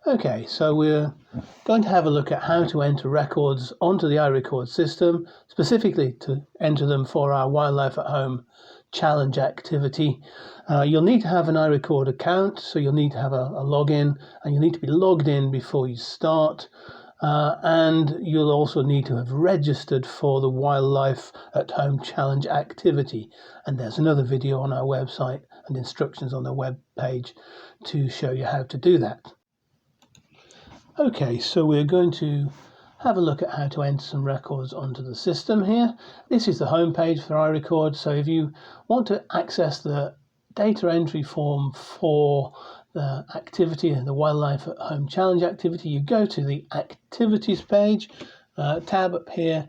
Okay, so we're going to have a look at how to enter records onto the iRecord system, specifically to enter them for our Wildlife at Home challenge activity. You'll need to have an iRecord account, so you'll need to have a login, and you'll need to be logged in before you start. And you'll also need to have registered for the Wildlife at Home challenge activity. And there's another video on our website and instructions on the web page to show you how to do that. Okay, so we're going to have a look at how to enter some records onto the system here. This is the home page for iRecord, so if you want to access the data entry form for the activity, the Wildlife at Home Challenge activity, you go to the Activities page, tab up here,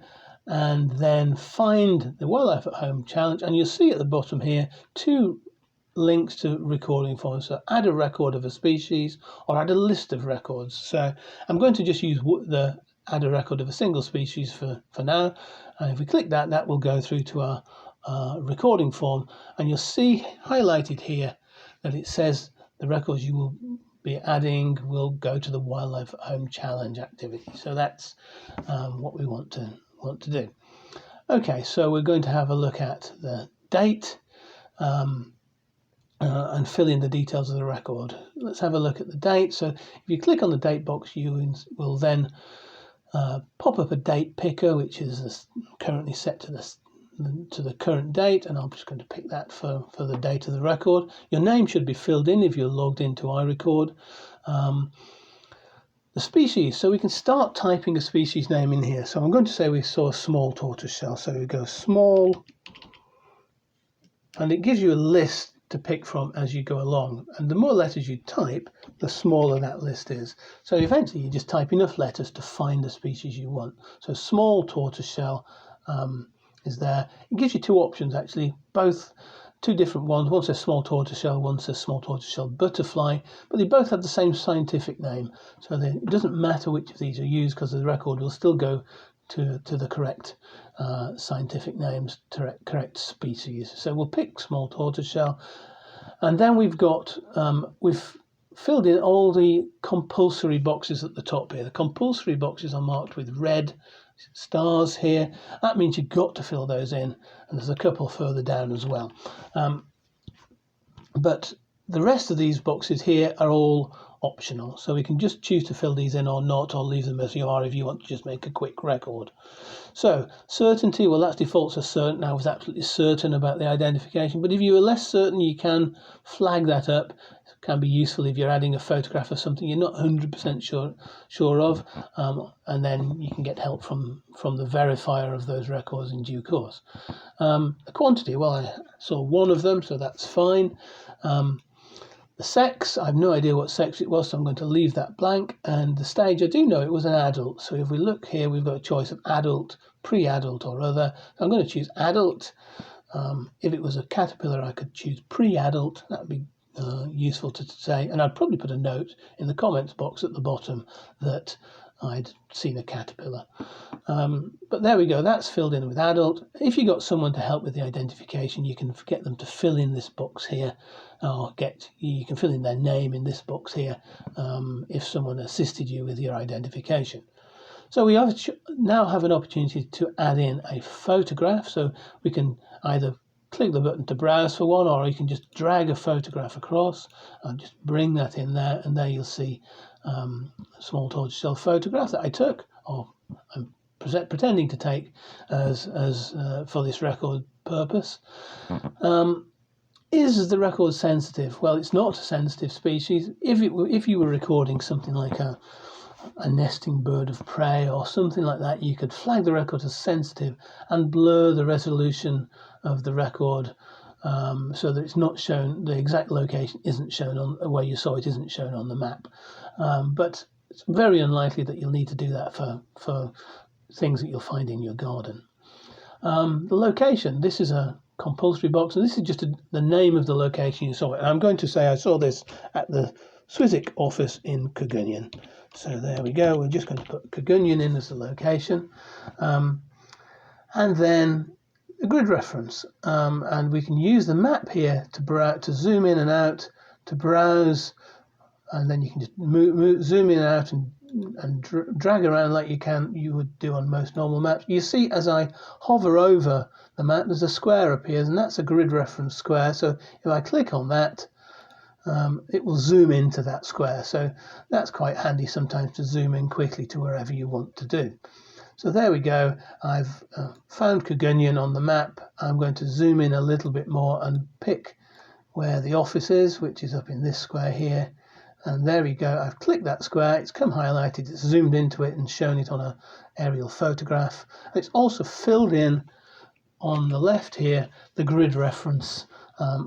and then find the Wildlife at Home Challenge, and you'll see at the bottom here two links to recording forms. So add a record of a species or add a list of records. So I'm going to just use the add a record of a single species for now, and if we click that, that will go through to our recording form, and you'll see highlighted here that it says the records you will be adding will go to the Wildlife at Home Challenge activity. So that's what we want to do. Okay, so we're going to have a look at the date and fill in the details of the record. Let's have a look at the date. So if you click on the date box, you will then pop up a date picker, which is currently set to the current date, and I'm just going to pick that for the date of the record. Your name should be filled in if you're logged into iRecord. The species, so we can start typing a species name in here. So I'm going to say we saw a small tortoiseshell, so we go small, and it gives you a list to pick from as you go along, and the more letters you type, the smaller that list is. So eventually you just type enough letters to find the species you want. So small tortoiseshell is there. It gives you two options actually, both two different ones. One says small tortoiseshell, one says small tortoiseshell butterfly, but they both have the same scientific name, so it doesn't matter which of these are used because the record will still go to the correct scientific names, correct species. So we'll pick small tortoiseshell, and then we've filled in all the compulsory boxes at the top here. The compulsory boxes are marked with red stars here. That means you've got to fill those in, and there's a couple further down as well. But the rest of these boxes here are all optional, so we can just choose to fill these in or not, or leave them as you are if you want to just make a quick record. So certainty, well, that's default to certain. I was absolutely certain about the identification, but if you are less certain, you can flag that up. It can be useful if you're adding a photograph of something you're not 100% sure of, and then you can get help from the verifier of those records in due course. The quantity, well, I saw one of them, so that's fine. The sex, I have no idea what sex it was, so I'm going to leave that blank. And the stage, I do know it was an adult. So if we look here, we've got a choice of adult, pre-adult or other. So I'm going to choose adult. If it was a caterpillar, I could choose pre-adult. That would be useful to say. And I'd probably put a note in the comments box at the bottom that I'd seen a caterpillar. But there we go, that's filled in with adult. If you got someone to help with the identification, you can get them to fill in this box here, or you can fill in their name in this box here if someone assisted you with your identification. So we now have an opportunity to add in a photograph, so we can either click the button to browse for one, or you can just drag a photograph across and just bring that in there, and there you'll see a small tortoiseshell photograph that I took, or I'm pretending to take as for this record purpose. Is the record sensitive? Well, it's not a sensitive species. If you were recording something like a nesting bird of prey or something like that, you could flag the record as sensitive and blur the resolution of the record so that it's not shown, the exact location isn't shown on where you saw it, isn't shown on the map. But it's very unlikely that you'll need to do that for things that you'll find in your garden. The location, this is a compulsory box, and this is just the name of the location you saw it. And I'm going to say I saw this at the SWSEIC office in Cogunion. So there we go, we're just going to put Cogunion in as the location. And then a grid reference, and we can use the map here to zoom in and out, to browse and then you can just zoom in and out and drag around like you would do on most normal maps. You see, as I hover over the map, there's a square appears, and that's a grid reference square. So if I click on that, it will zoom into that square. So that's quite handy sometimes to zoom in quickly to wherever you want to do. So there we go. I've found Cogunion on the map. I'm going to zoom in a little bit more and pick where the office is, which is up in this square here. And there we go. I've clicked that square. It's come highlighted. It's zoomed into it and shown it on an aerial photograph. It's also filled in on the left here the grid reference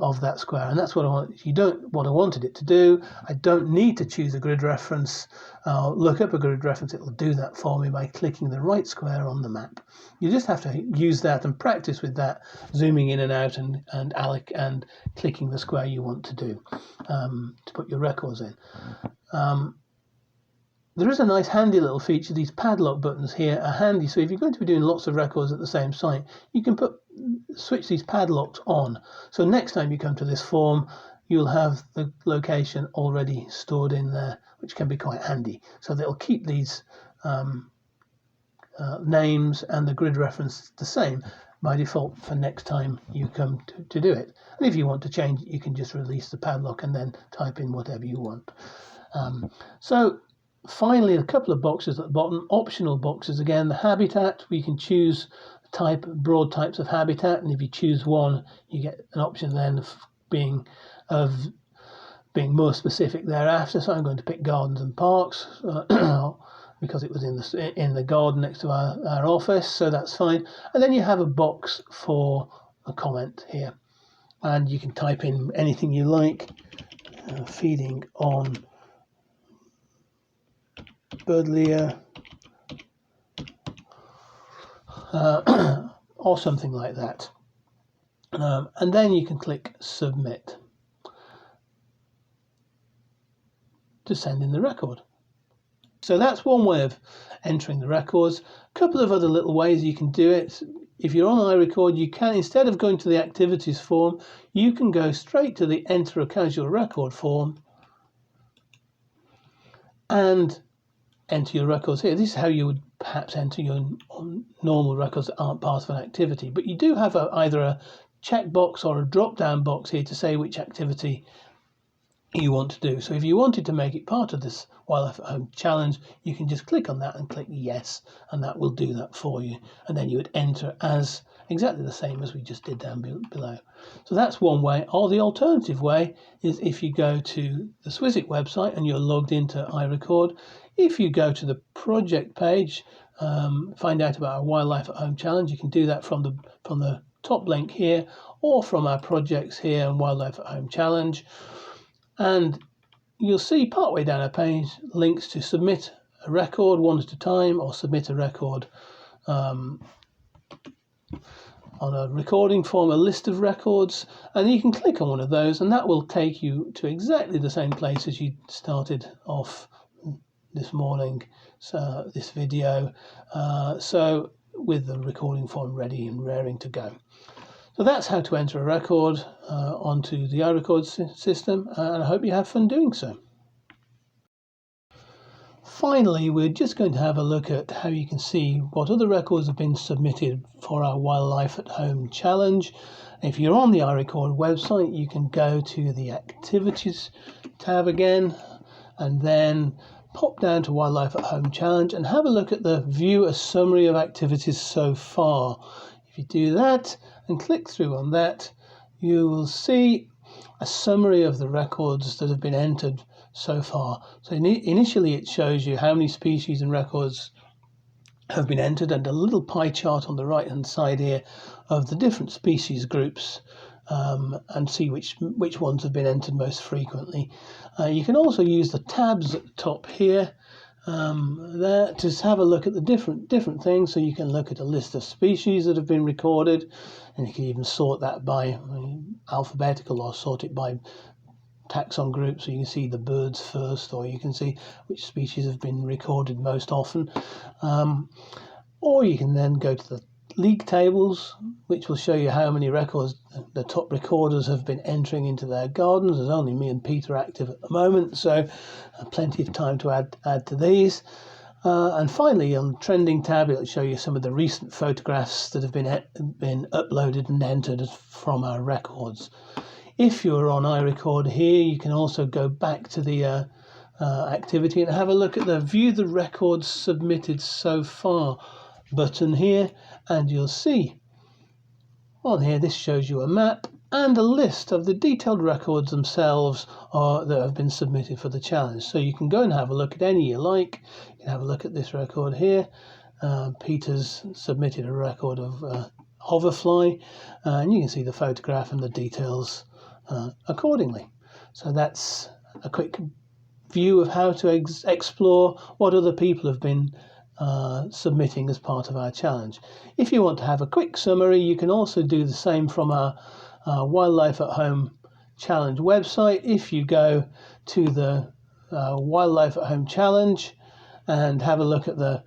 of that square, and that's what I want. If you don't what I wanted it to do, I don't need to choose a grid reference. Look up a grid reference, it will do that for me by clicking the right square on the map. You just have to use that and practice with that, zooming in and out and clicking the square you want to do to put your records in. There is a nice handy little feature. These padlock buttons here are handy, so if you're going to be doing lots of records at the same site, you can switch these padlocks on. So next time you come to this form, you'll have the location already stored in there, which can be quite handy. So they'll keep these names and the grid reference the same by default for next time you come to do it. And if you want to change it, you can just release the padlock and then type in whatever you want. So finally, a couple of boxes at the bottom, optional boxes again. The habitat, we can choose broad types of habitat, and if you choose one, you get an option then of being more specific thereafter. So I'm going to pick gardens and parks because it was in the garden next to our office, so that's fine. And then you have a box for a comment here, and you can type in anything you like. Feeding on Birdlier, or something like that, and then you can click submit to send in the record. So that's one way of entering the records. A couple of other little ways you can do it. If you're on iRecord, you can, instead of going to the activities form, you can go straight to the enter a casual record form and enter your records here. This is how you would perhaps enter your normal records that aren't part of an activity, but you do have either a checkbox or a drop-down box here to say which activity you want to do. So if you wanted to make it part of this Wildlife at Home challenge, you can just click on that and click yes, and that will do that for you, and then you would enter as exactly the same as we just did down below. So that's one way. Or the alternative way is if you go to the SWSEIC website and you're logged into iRecord. If you go to the project page, find out about our Wildlife at Home challenge, you can do that from the top link here, or from our projects here and Wildlife at Home challenge. And you'll see partway down our page links to submit a record one at a time, or submit a record on a recording form, a list of records, and you can click on one of those and that will take you to exactly the same place as you started off this morning, so this video, so with the recording form ready and raring to go. So that's how to enter a record onto the iRecord system, and I hope you have fun doing so. Finally, we're just going to have a look at how you can see what other records have been submitted for our Wildlife at Home challenge. If you're on the iRecord website, you can go to the Activities tab again, and then pop down to Wildlife at Home challenge and have a look at the View a Summary of Activities so far. If you do that and click through on that, you will see a summary of the records that have been entered so far. So initially it shows you how many species and records have been entered, and a little pie chart on the right hand side here of the different species groups, and see which ones have been entered most frequently. You can also use the tabs at the top here there to have a look at the different things. So you can look at a list of species that have been recorded, and you can even sort that by alphabetical or sort it by taxon group, so you can see the birds first, or you can see which species have been recorded most often, or you can then go to the league tables, which will show you how many records the top recorders have been entering into their gardens. There's only me and Peter active at the moment, so plenty of time to add to these. And finally, on the trending tab, it'll show you some of the recent photographs that have been uploaded and entered from our records. If you're on iRecord here, you can also go back to the activity and have a look at the view the records submitted so far button here, and you'll see on here this shows you a map and a list of the detailed records themselves that have been submitted for the challenge. So you can go and have a look at any you like. You can have a look at this record here. Peter's submitted a record of hoverfly, and you can see the photograph and the details accordingly. So that's a quick view of how to explore what other people have been submitting as part of our challenge. If you want to have a quick summary, you can also do the same from our Wildlife at Home Challenge website. If you go to the Wildlife at Home Challenge and have a look at the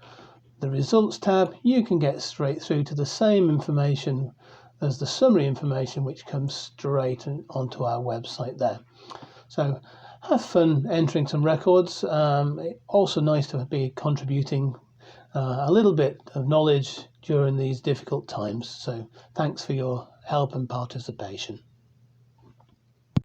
results tab, you can get straight through to the same information as the summary information, which comes straight onto our website there. So have fun entering some records. Also nice to be contributing a little bit of knowledge during these difficult times. So thanks for your help and participation.